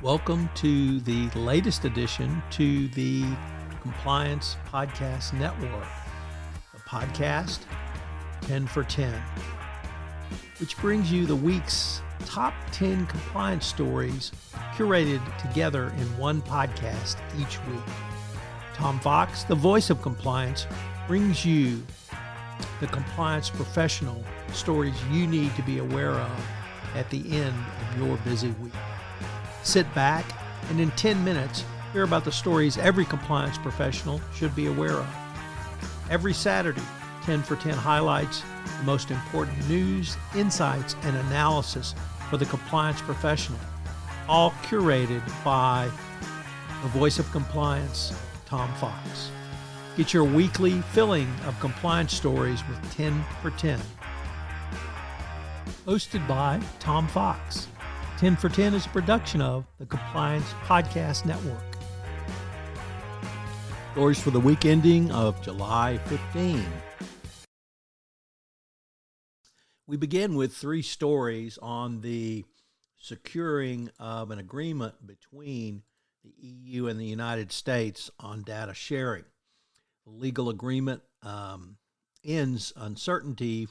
Welcome to the latest addition to the Compliance Podcast Network, a podcast 10 for 10, which brings you the week's top 10 compliance stories curated together in one podcast each week. Tom Fox, the voice of compliance, brings you the compliance professional stories you need to be aware of at the end of your busy week. Sit back and in 10 minutes, hear about the stories every compliance professional should be aware of. Every Saturday, 10 for 10 highlights the most important news, insights, and analysis for the compliance professional, all curated by the voice of compliance, Tom Fox. Get your weekly filling of compliance stories with 10 for 10. Hosted by Tom Fox. 10 for 10 is a production of the Compliance Podcast Network. Stories for the week ending of July 15. We begin with three stories on the securing of an agreement between the EU and the United States on data sharing. The legal agreement ends uncertainty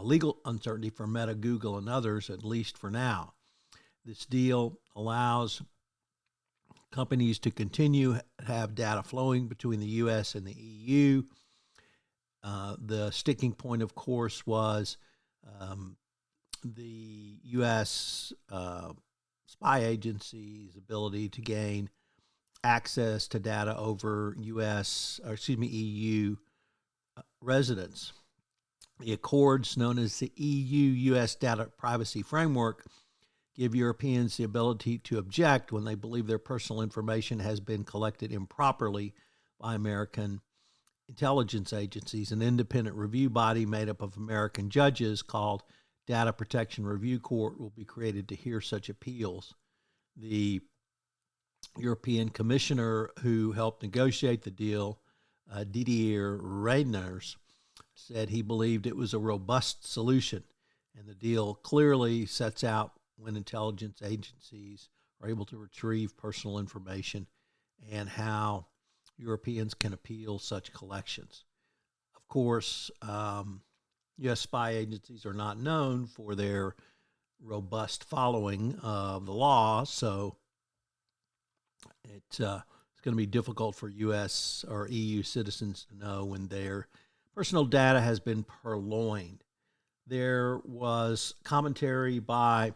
legal uncertainty for Meta, Google, and others, at least for now. This deal allows companies to continue to have data flowing between the U.S. and the EU. The sticking point, of course, was the U.S. Spy agency's ability to gain access to data over EU residents. The accords, known as the EU-US Data Privacy Framework, give Europeans the ability to object when they believe their personal information has been collected improperly by American intelligence agencies. An independent review body made up of American judges called Data Protection Review Court will be created to hear such appeals. The European Commissioner who helped negotiate the deal, Didier Reynders, said he believed it was a robust solution, and the deal clearly sets out when intelligence agencies are able to retrieve personal information and how Europeans can appeal such collections. Of course, U.S. spy agencies are not known for their robust following of the law, so it's going to be difficult for U.S. or EU citizens to know when their personal data has been purloined. There was commentary by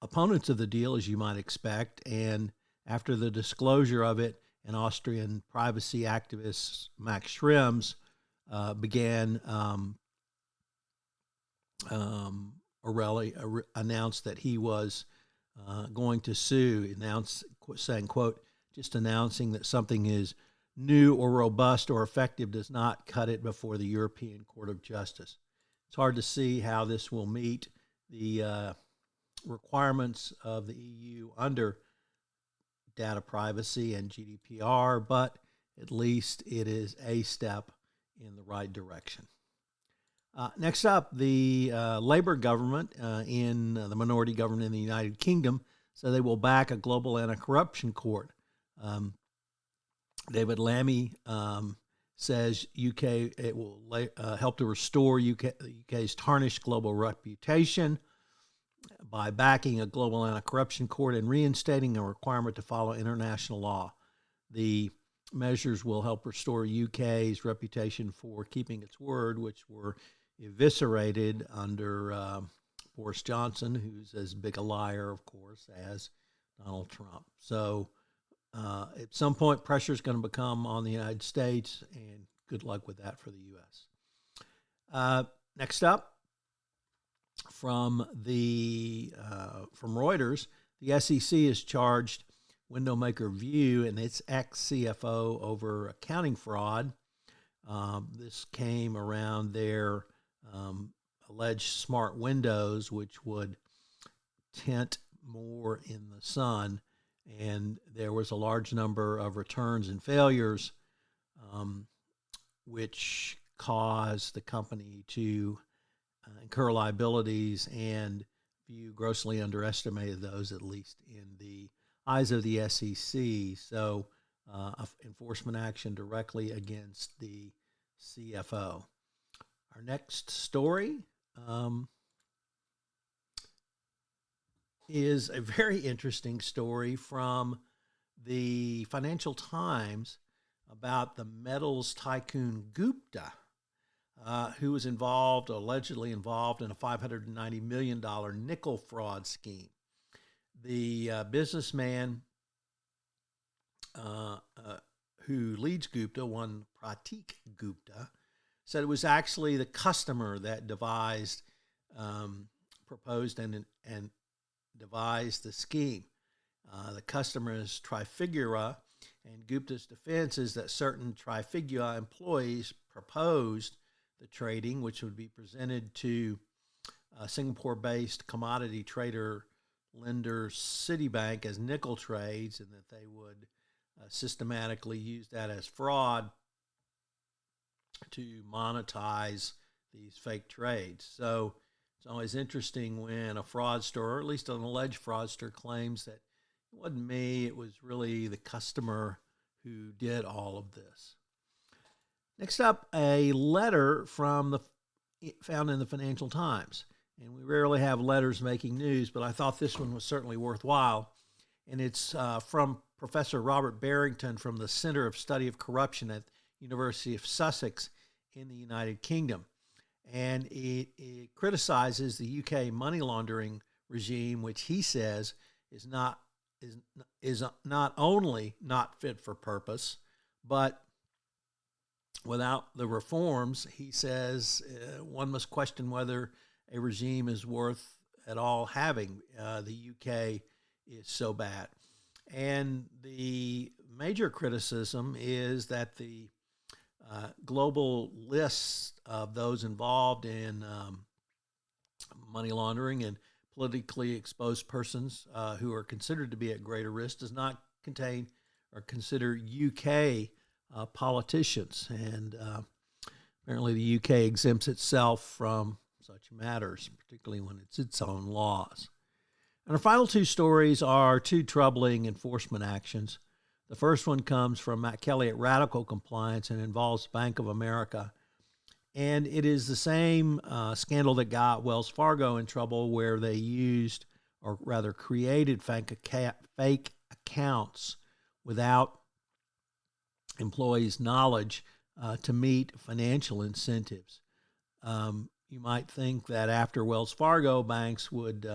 opponents of the deal, as you might expect, and after the disclosure of it, an Austrian privacy activist, Max Schrems, announced that he was going to sue, saying, quote, just announcing that something is new or robust or effective does not cut it before the European Court of Justice. It's hard to see how this will meet the requirements of the EU under data privacy and GDPR, but at least it is a step in the right direction. Next up, the Labour government in the minority government in the United Kingdom said they will back a global anti-corruption court. David Lammy says it will help to restore UK's tarnished global reputation by backing a global anti-corruption court and reinstating a requirement to follow international law. The measures will help restore UK's reputation for keeping its word, which were eviscerated under Boris Johnson, who's as big a liar, of course, as Donald Trump. So at some point, pressure is going to become on the United States, and good luck with that for the U.S. Next up, from Reuters, the SEC has charged window maker View and its ex-CFO over accounting fraud. This came around their alleged smart windows, which would tint more in the sun. And there was a large number of returns and failures, which caused the company to incur liabilities, and you grossly underestimated those, at least in the eyes of the SEC. So enforcement action directly against the CFO. Our next story is a very interesting story from the Financial Times about the metals tycoon Gupta, who was allegedly involved in a $590 million nickel fraud scheme. The businessman who leads Gupta, one Pratik Gupta, said it was actually the customer that proposed and devised the scheme. The customer is Trifigura, and Gupta's defense is that certain Trifigura employees proposed the trading, which would be presented to Singapore-based commodity trader lender Citibank as nickel trades, and that they would systematically use that as fraud to monetize these fake trades. So it's always interesting when a fraudster, or at least an alleged fraudster, claims that it wasn't me, it was really the customer who did all of this. Next up, a letter found in the Financial Times. And we rarely have letters making news, but I thought this one was certainly worthwhile. And it's from Professor Robert Barrington from the Center of Study of Corruption at the University of Sussex in the United Kingdom. And it criticizes the UK money laundering regime, which he says is not only not fit for purpose, but without the reforms, he says, one must question whether a regime is worth at all having. The UK is so bad. And the major criticism is that the global list of those involved in money laundering and politically exposed persons who are considered to be at greater risk does not contain or consider UK politicians. And apparently the UK exempts itself from such matters, particularly when it's its own laws. And our final two stories are two troubling enforcement actions. The first one comes from Matt Kelly at Radical Compliance and involves Bank of America. And it is the same scandal that got Wells Fargo in trouble, where they used, or rather created, fake accounts without employees' knowledge to meet financial incentives. You might think that after Wells Fargo, banks would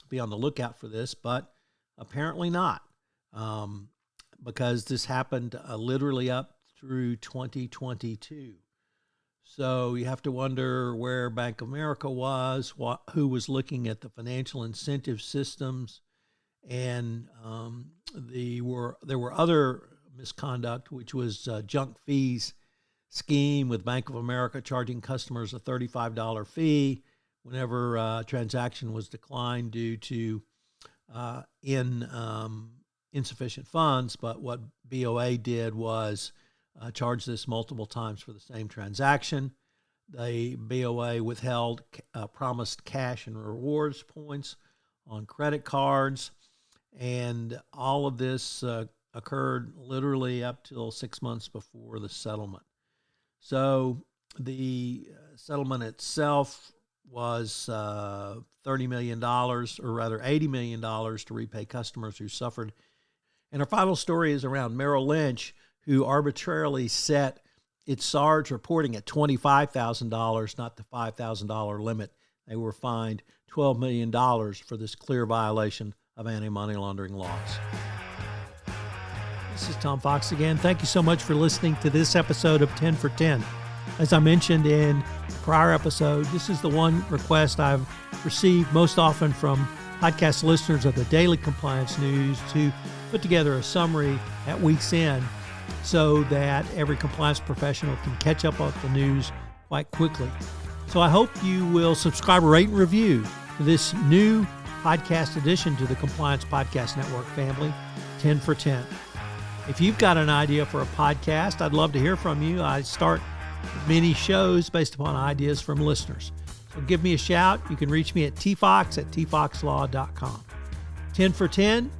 be on the lookout for this, but apparently not, because this happened literally up through 2022. So you have to wonder where Bank of America was, who was looking at the financial incentive systems, and there were other misconduct, which was junk fees scheme with Bank of America charging customers a $35 fee whenever a transaction was declined due to insufficient funds. But what BOA did was charge this multiple times for the same transaction. The BOA withheld promised cash and rewards points on credit cards, and all of this occurred literally up till 6 months before the settlement. So the settlement itself was $30 million, or rather $80 million, to repay customers who suffered. And our final story is around Merrill Lynch, who arbitrarily set its SARS reporting at $25,000, not the $5,000 limit. They were fined $12 million for this clear violation of anti-money laundering laws. This is Tom Fox again. Thank you so much for listening to this episode of 10 for 10. As I mentioned in the prior episode, this is the one request I've received most often from podcast listeners of the Daily Compliance News to put together a summary at week's end so that every compliance professional can catch up on the news quite quickly. So I hope you will subscribe, rate, and review to this new podcast addition to the Compliance Podcast Network family, 10 for 10. If you've got an idea for a podcast, I'd love to hear from you. I start many shows based upon ideas from listeners. So So give me a shout. You can reach me at tfox@tfoxlaw.com. 10 for 10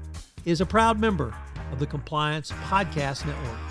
is a proud member of the Compliance Podcast Network.